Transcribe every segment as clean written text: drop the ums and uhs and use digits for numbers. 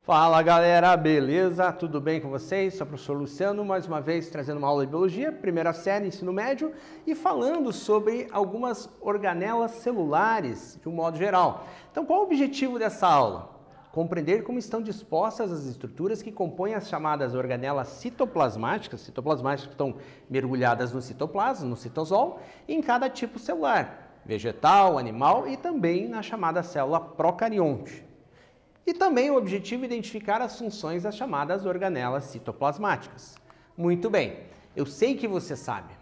Fala galera, beleza? Tudo bem com vocês? Sou o professor Luciano, mais uma vez trazendo uma aula de biologia, primeira série, ensino médio, e falando sobre algumas organelas celulares de um modo geral. Então, qual o objetivo dessa aula? Compreender como estão dispostas as estruturas que compõem as chamadas organelas citoplasmáticas que estão mergulhadas no citoplasma, no citosol, em cada tipo celular, vegetal, animal e também na chamada célula procarionte. E também o objetivo é identificar as funções das chamadas organelas citoplasmáticas. Muito bem, eu sei que você sabe.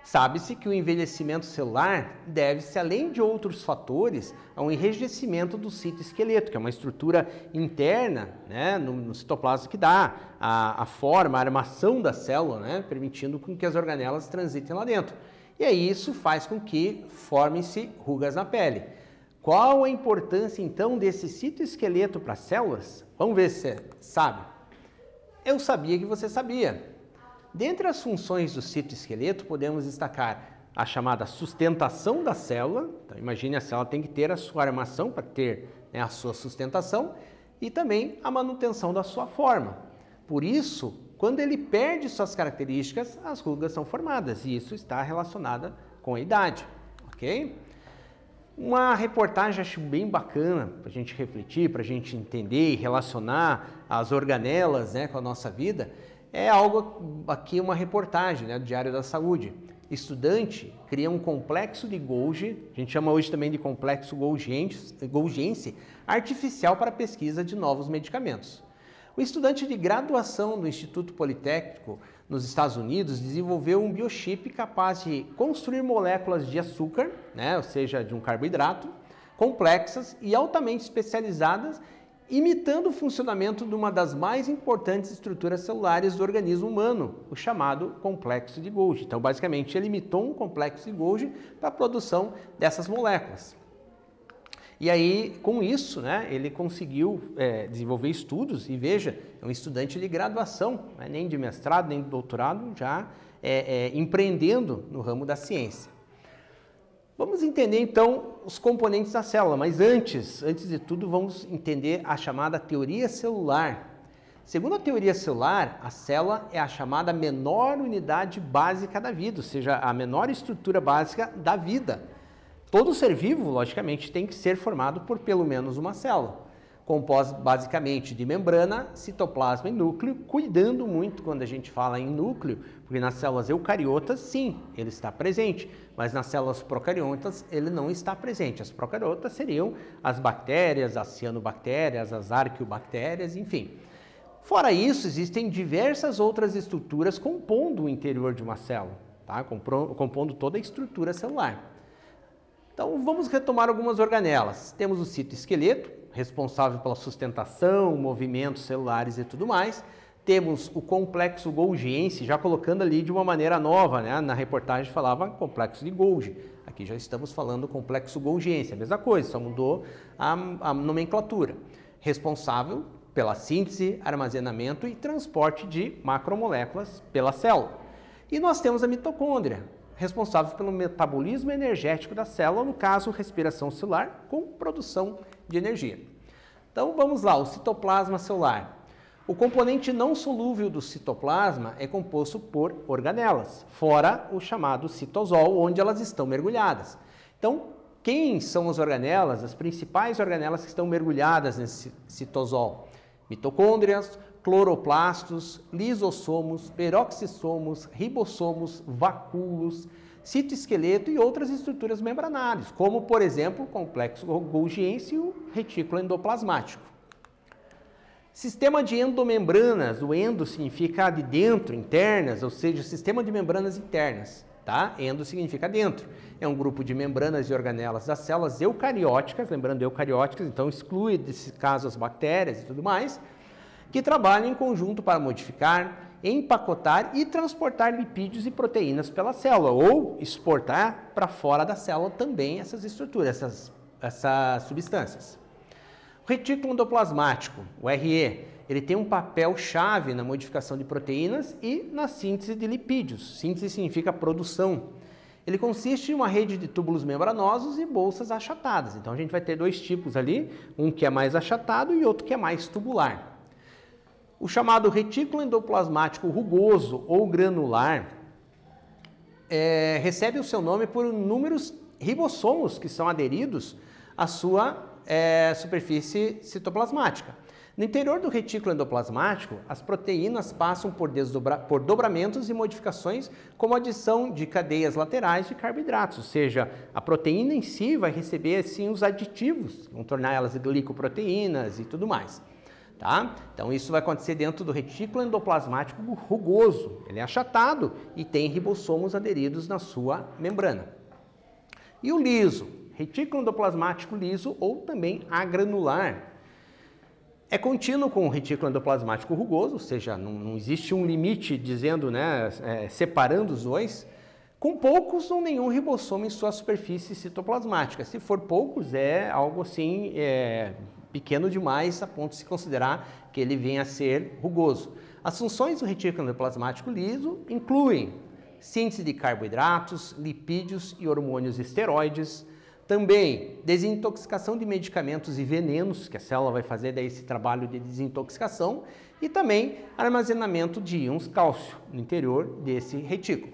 Sabe-se que o envelhecimento celular deve-se, além de outros fatores, a um enrijecimento do citoesqueleto, que é uma estrutura interna, né, no citoplasma que dá a forma, a armação da célula, né, permitindo com que as organelas transitem lá dentro. E aí isso faz com que formem-se rugas na pele. Qual a importância, então, desse citoesqueleto para as células? Vamos ver se você sabe. Eu sabia que você sabia. Dentre as funções do citoesqueleto, podemos destacar a chamada sustentação da célula. Então, imagine, a célula tem que ter a sua armação para ter, né, a sua sustentação e também a manutenção da sua forma. Por isso, quando ele perde suas características, as rugas são formadas e isso está relacionado com a idade, ok? Uma reportagem acho bem bacana para a gente refletir, para a gente entender e relacionar as organelas, né, com a nossa vida, é algo aqui, uma reportagem, né, do Diário da Saúde. Estudante cria um complexo de Golgi, a gente chama hoje também de complexo golgiense, artificial para a pesquisa de novos medicamentos. O estudante de graduação do Instituto Politécnico nos Estados Unidos desenvolveu um biochip capaz de construir moléculas de açúcar, né, ou seja, de um carboidrato, complexas e altamente especializadas, imitando o funcionamento de uma das mais importantes estruturas celulares do organismo humano, o chamado complexo de Golgi. Então, basicamente, ele imitou um complexo de Golgi para a produção dessas moléculas. E aí, com isso, né, ele conseguiu desenvolver estudos, e veja, é um estudante de graduação, né, nem de mestrado, nem de doutorado, já empreendendo no ramo da ciência. Vamos entender, então, os componentes da célula, mas antes de tudo, vamos entender a chamada teoria celular. Segundo a teoria celular, a célula é a chamada menor unidade básica da vida, ou seja, a menor estrutura básica da vida. Todo ser vivo, logicamente, tem que ser formado por pelo menos uma célula, composta basicamente de membrana, citoplasma e núcleo, cuidando muito quando a gente fala em núcleo, porque nas células eucariotas, sim, ele está presente, mas nas células procariotas ele não está presente. As procariotas seriam as bactérias, as cianobactérias, as arqueobactérias, enfim. Fora isso, existem diversas outras estruturas compondo o interior de uma célula, tá? Compondo toda a estrutura celular. Então, vamos retomar algumas organelas. Temos o citoesqueleto, responsável pela sustentação, movimentos celulares e tudo mais. Temos o complexo golgiense, já colocando ali de uma maneira nova, né? Na reportagem falava complexo de Golgi. Aqui já estamos falando complexo golgiense, a mesma coisa, só mudou a nomenclatura. Responsável pela síntese, armazenamento e transporte de macromoléculas pela célula. E nós temos a mitocôndria, responsável pelo metabolismo energético da célula, no caso, respiração celular com produção de energia. Então, vamos lá, o citoplasma celular. O componente não solúvel do citoplasma é composto por organelas, fora o chamado citosol, onde elas estão mergulhadas. Então, quem são as organelas? As principais organelas que estão mergulhadas nesse citosol? Mitocôndrias, cloroplastos, lisossomos, peroxissomos, ribossomos, vacúolos, citoesqueleto e outras estruturas membranárias, como, por exemplo, o complexo golgiense e o retículo endoplasmático. Sistema de endomembranas, o endo significa de dentro, internas, ou seja, sistema de membranas internas, tá? Endo significa dentro. É um grupo de membranas e organelas das células eucarióticas, lembrando eucarióticas, então exclui desse caso as bactérias e tudo mais, que trabalham em conjunto para modificar, empacotar e transportar lipídios e proteínas pela célula, ou exportar para fora da célula também essas estruturas, essas substâncias. O retículo endoplasmático, o RE, ele tem um papel chave na modificação de proteínas e na síntese de lipídios. Síntese significa produção. Ele consiste em uma rede de túbulos membranosos e bolsas achatadas. Então a gente vai ter dois tipos ali, um que é mais achatado e outro que é mais tubular. O chamado retículo endoplasmático rugoso ou granular recebe o seu nome por inúmeros ribossomos que são aderidos à sua superfície citoplasmática. No interior do retículo endoplasmático, as proteínas passam por dobramentos e modificações, como a adição de cadeias laterais de carboidratos, ou seja, a proteína em si vai receber assim, os aditivos, vão tornar elas glicoproteínas e tudo mais. Tá? Então isso vai acontecer dentro do retículo endoplasmático rugoso, ele é achatado e tem ribossomos aderidos na sua membrana. E o liso, retículo endoplasmático liso ou também agranular. É contínuo com o retículo endoplasmático rugoso, ou seja, não existe um limite dizendo, né, separando os dois, com poucos ou nenhum ribossomo em sua superfície citoplasmática. Se for poucos, é algo assim pequeno demais a ponto de se considerar que ele venha a ser rugoso. As funções do retículo endoplasmático liso incluem síntese de carboidratos, lipídios e hormônios esteroides, também desintoxicação de medicamentos e venenos, que a célula vai fazer daí esse trabalho de desintoxicação, e também armazenamento de íons cálcio no interior desse retículo.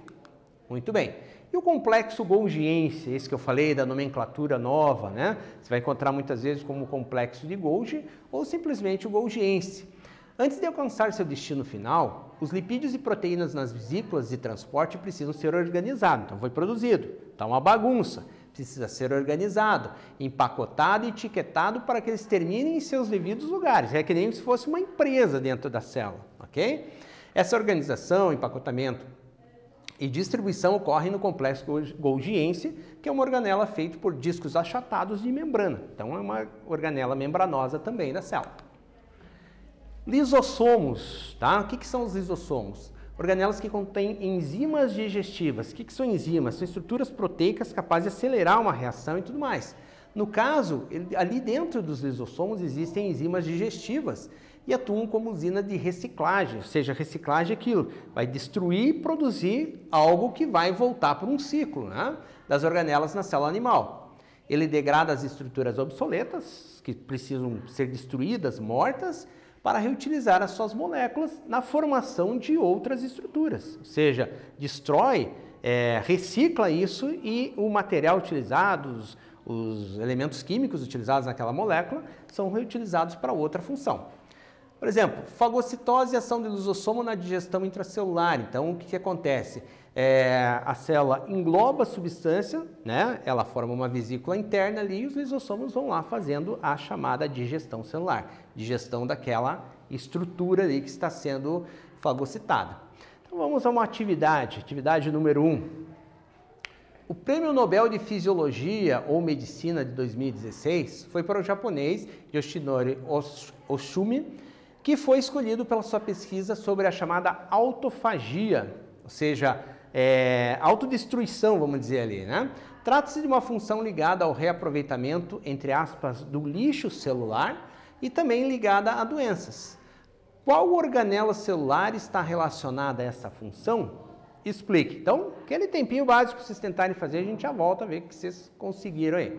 Muito bem. E o complexo Golgiense, esse que eu falei da nomenclatura nova, né? Você vai encontrar muitas vezes como complexo de Golgi ou simplesmente o Golgiense. Antes de alcançar seu destino final, os lipídios e proteínas nas vesículas de transporte precisam ser organizados. Então foi produzido, está uma bagunça. Precisa ser organizado, empacotado e etiquetado para que eles terminem em seus devidos lugares. É que nem se fosse uma empresa dentro da célula, ok? Essa organização, empacotamento e distribuição ocorre no complexo Golgiense, que é uma organela feita por discos achatados de membrana. Então é uma organela membranosa também da célula. Lisossomos, tá? O que são os lisossomos? Organelas que contêm enzimas digestivas. O que são enzimas? São estruturas proteicas capazes de acelerar uma reação e tudo mais. No caso, ali dentro dos lisossomos existem enzimas digestivas e atuam como usina de reciclagem, ou seja, reciclagem é aquilo, vai destruir e produzir algo que vai voltar para um ciclo, né, das organelas na célula animal. Ele degrada as estruturas obsoletas, que precisam ser destruídas, mortas, para reutilizar as suas moléculas na formação de outras estruturas, ou seja, destrói, recicla isso e o material utilizado, os elementos químicos utilizados naquela molécula são reutilizados para outra função. Por exemplo, fagocitose e ação do lisossomo na digestão intracelular. Então, o que acontece? A célula engloba a substância, né? Ela forma uma vesícula interna ali e os lisossomos vão lá fazendo a chamada digestão celular, digestão daquela estrutura ali que está sendo fagocitada. Então, vamos a uma atividade número 1. O Prêmio Nobel de Fisiologia ou Medicina de 2016 foi para o japonês Yoshinori Oshumi, que foi escolhido pela sua pesquisa sobre a chamada autofagia, ou seja, autodestruição, vamos dizer ali, né? Trata-se de uma função ligada ao reaproveitamento, entre aspas, do lixo celular e também ligada a doenças. Qual organela celular está relacionada a essa função? Explique. Então, aquele tempinho básico para vocês tentarem fazer, a gente já volta a ver o que vocês conseguiram aí.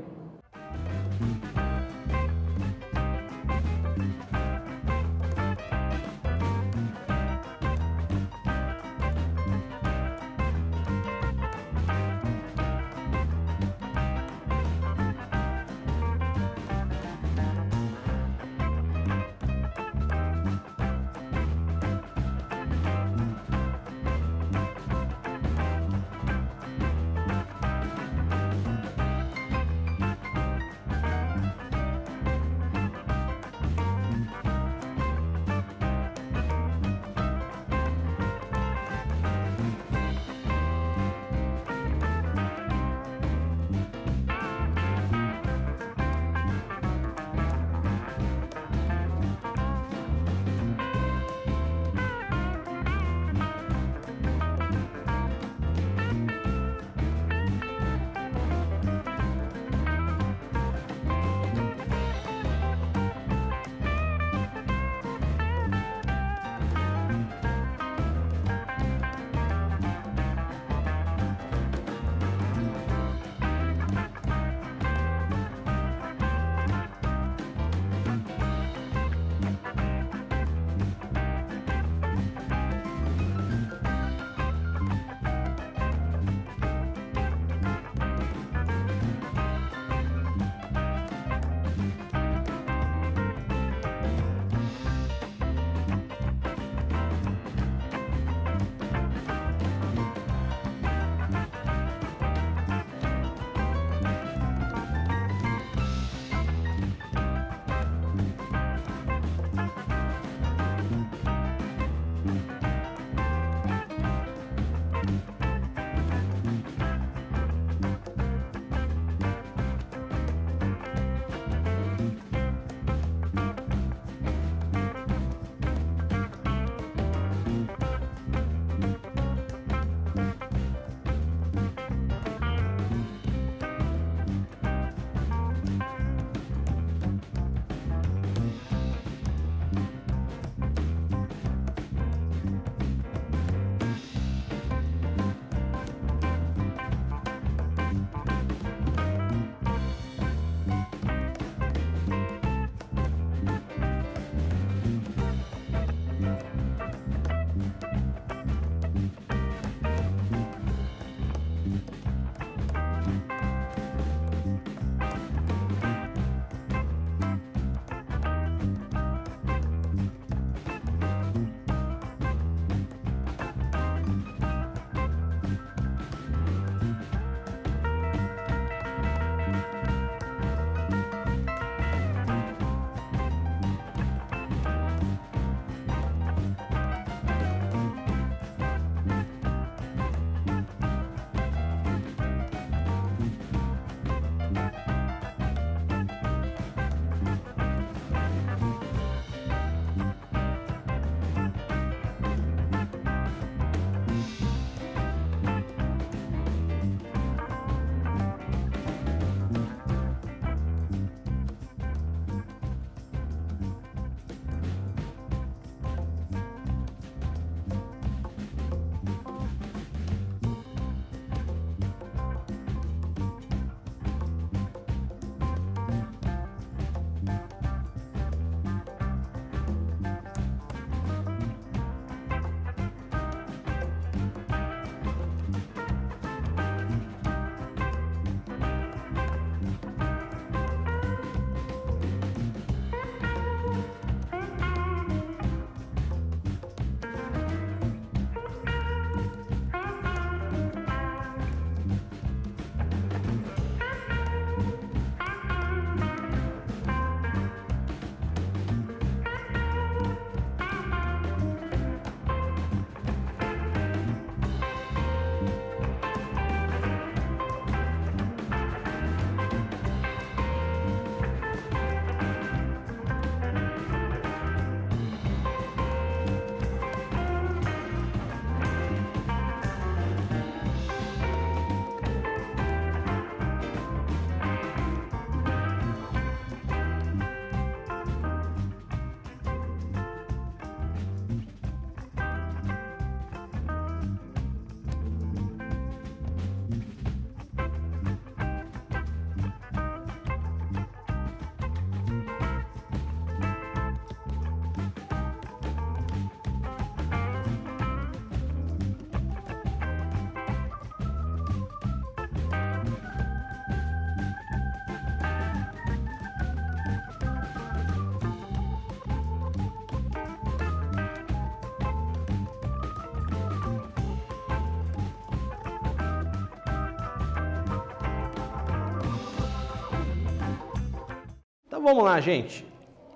Então vamos lá, gente.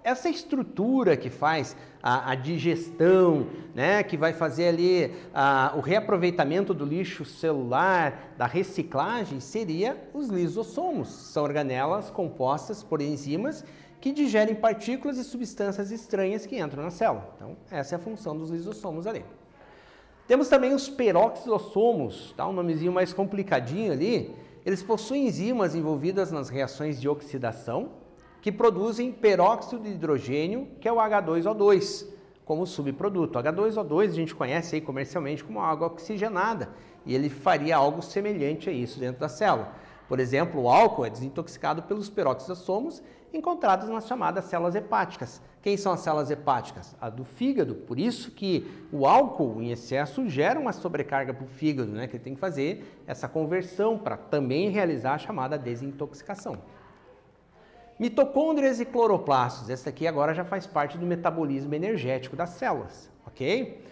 Essa estrutura que faz a digestão, né, que vai fazer ali o reaproveitamento do lixo celular, da reciclagem, seria os lisossomos. São organelas compostas por enzimas que digerem partículas e substâncias estranhas que entram na célula. Então, essa é a função dos lisossomos ali. Temos também os peroxisossomos, tá? Um nomezinho mais complicadinho ali. Eles possuem enzimas envolvidas nas reações de oxidação, que produzem peróxido de hidrogênio, que é o H2O2, como subproduto. O H2O2 a gente conhece aí comercialmente como água oxigenada, e ele faria algo semelhante a isso dentro da célula. Por exemplo, o álcool é desintoxicado pelos peroxisossomos encontrados nas chamadas células hepáticas. Quem são as células hepáticas? A do fígado, por isso que o álcool em excesso gera uma sobrecarga para o fígado, né? Que ele tem que fazer essa conversão para também realizar a chamada desintoxicação. Mitocôndrias e cloroplastos, essa aqui agora já faz parte do metabolismo energético das células, ok?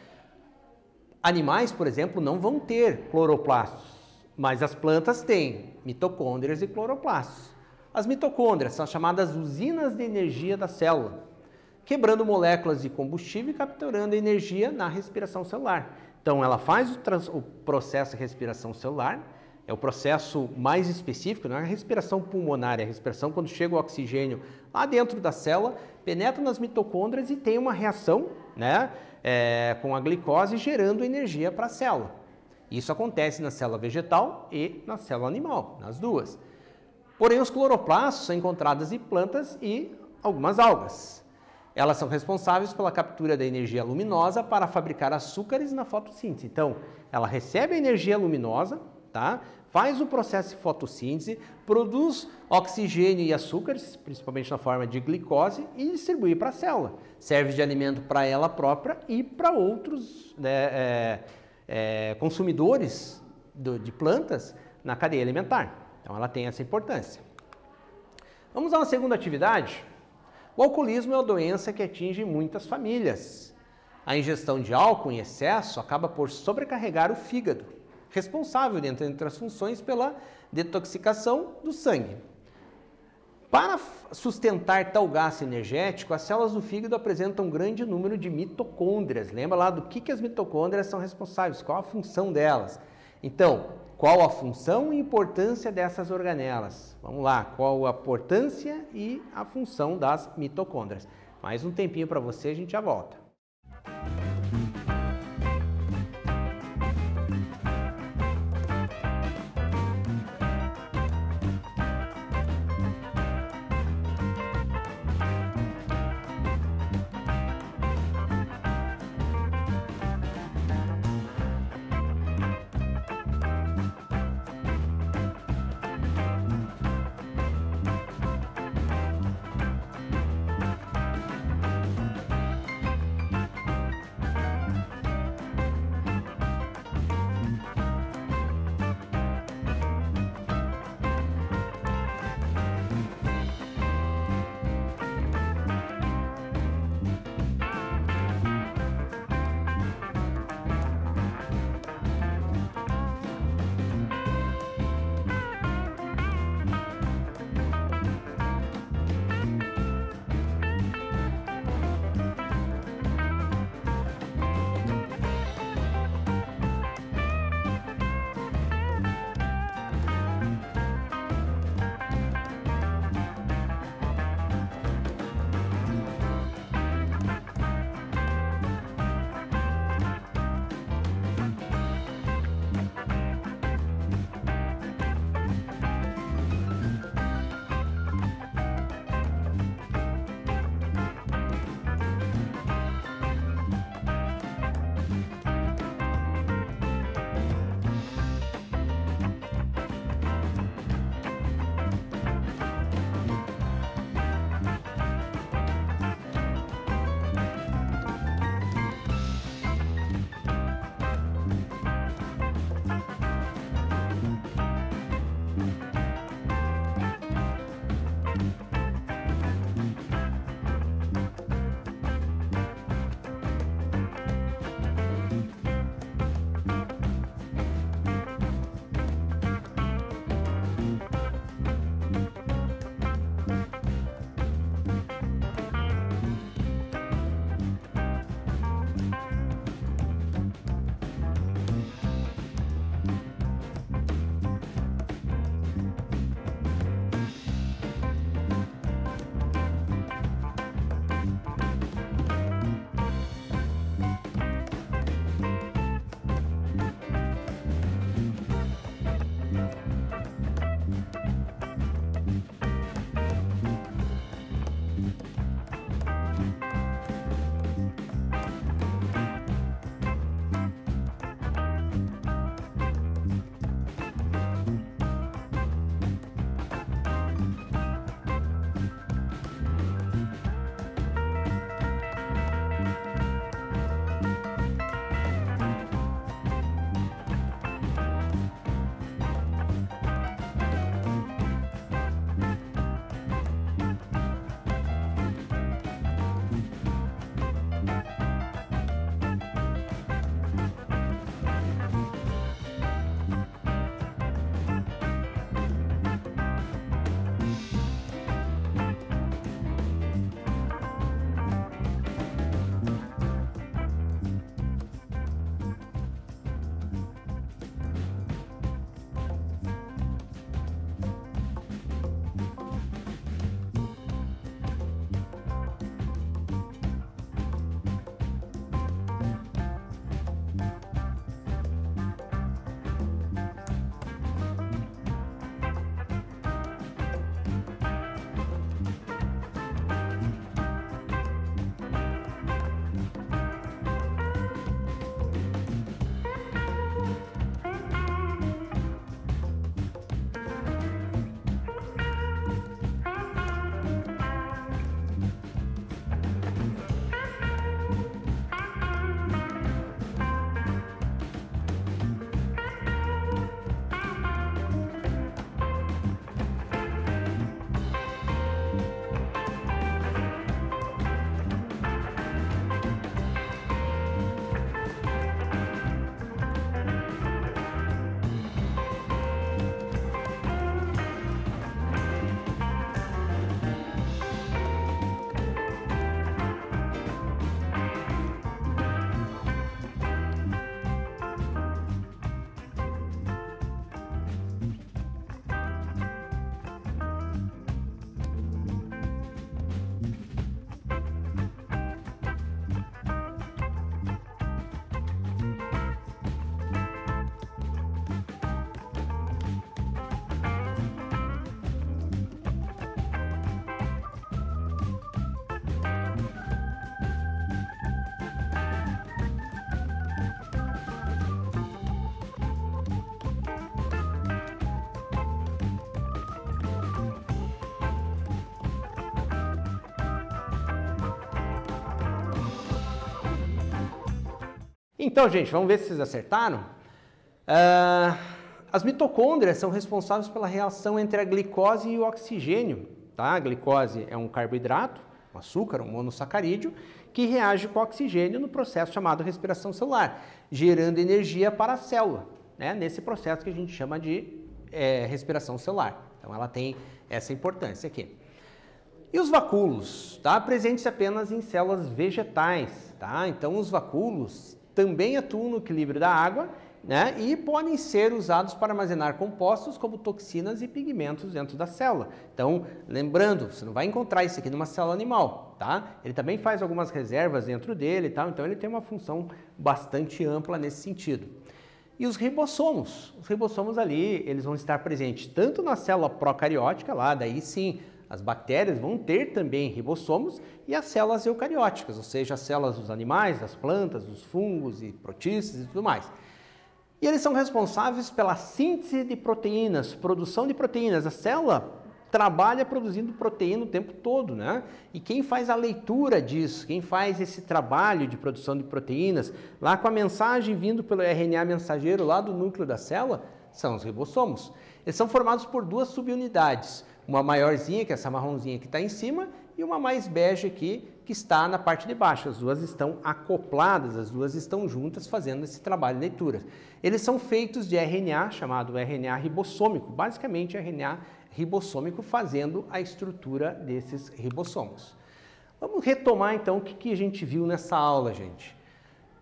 Animais, por exemplo, não vão ter cloroplastos, mas as plantas têm mitocôndrias e cloroplastos. As mitocôndrias são as chamadas usinas de energia da célula, quebrando moléculas de combustível e capturando energia na respiração celular. Então, ela faz o processo de respiração celular. É o processo mais específico, não é a respiração pulmonar, é a respiração quando chega o oxigênio lá dentro da célula, penetra nas mitocôndrias e tem uma reação, né, com a glicose gerando energia para a célula. Isso acontece na célula vegetal e na célula animal, nas duas. Porém, os cloroplastos são encontrados em plantas e algumas algas. Elas são responsáveis pela captura da energia luminosa para fabricar açúcares na fotossíntese. Então, ela recebe a energia luminosa, tá? Faz o processo de fotossíntese, produz oxigênio e açúcares, principalmente na forma de glicose, e distribui para a célula. Serve de alimento para ela própria e para outros consumidores de plantas na cadeia alimentar. Então, ela tem essa importância. Vamos a uma segunda atividade. O alcoolismo é uma doença que atinge muitas famílias. A ingestão de álcool em excesso acaba por sobrecarregar o fígado, responsável, entre as funções, pela detoxicação do sangue. Para sustentar tal gasto energético, as células do fígado apresentam um grande número de mitocôndrias. Lembra lá do que as mitocôndrias são responsáveis, qual a função delas? Então, qual a função e importância dessas organelas? Vamos lá, qual a importância e a função das mitocôndrias? Mais um tempinho para você, a gente já volta. Então, gente, vamos ver se vocês acertaram. As mitocôndrias são responsáveis pela reação entre a glicose e o oxigênio. Tá? A glicose é um carboidrato, um açúcar, um monossacarídeo, que reage com o oxigênio no processo chamado respiração celular, gerando energia para a célula, né? Nesse processo que a gente chama de respiração celular. Então, ela tem essa importância aqui. E os vacúolos, tá? Presentes apenas em células vegetais, tá? Então, os vacúolos também atuam no equilíbrio da água, né? E podem ser usados para armazenar compostos como toxinas e pigmentos dentro da célula. Então, lembrando, você não vai encontrar isso aqui numa célula animal, tá? Ele também faz algumas reservas dentro dele e tal, então ele tem uma função bastante ampla nesse sentido. E os ribossomos ali, eles vão estar presentes tanto na célula procariótica, lá daí sim, as bactérias vão ter também ribossomos, e as células eucarióticas, ou seja, as células dos animais, das plantas, dos fungos e protistas e tudo mais. E eles são responsáveis pela síntese de proteínas, produção de proteínas. A célula trabalha produzindo proteína o tempo todo, né? E quem faz a leitura disso, quem faz esse trabalho de produção de proteínas, lá com a mensagem vindo pelo RNA mensageiro lá do núcleo da célula, são os ribossomos. Eles são formados por duas subunidades, uma maiorzinha, que é essa marronzinha que está em cima, e uma mais bege aqui, que está na parte de baixo. As duas estão acopladas, as duas estão juntas fazendo esse trabalho de leitura. Eles são feitos de RNA, chamado RNA ribossômico, basicamente RNA ribossômico fazendo a estrutura desses ribossomos. Vamos retomar então o que a gente viu nessa aula, gente.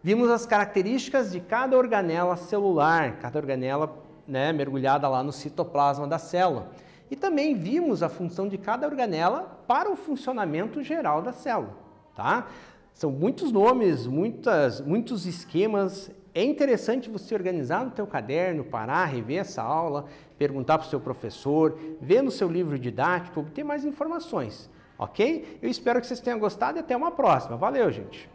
Vimos as características de cada organela celular, cada organela, né, mergulhada lá no citoplasma da célula. E também vimos a função de cada organela para o funcionamento geral da célula, tá? São muitos nomes, muitos esquemas. É interessante você organizar no teu caderno, parar, rever essa aula, perguntar para o seu professor, ver no seu livro didático, obter mais informações, ok? Eu espero que vocês tenham gostado e até uma próxima. Valeu, gente!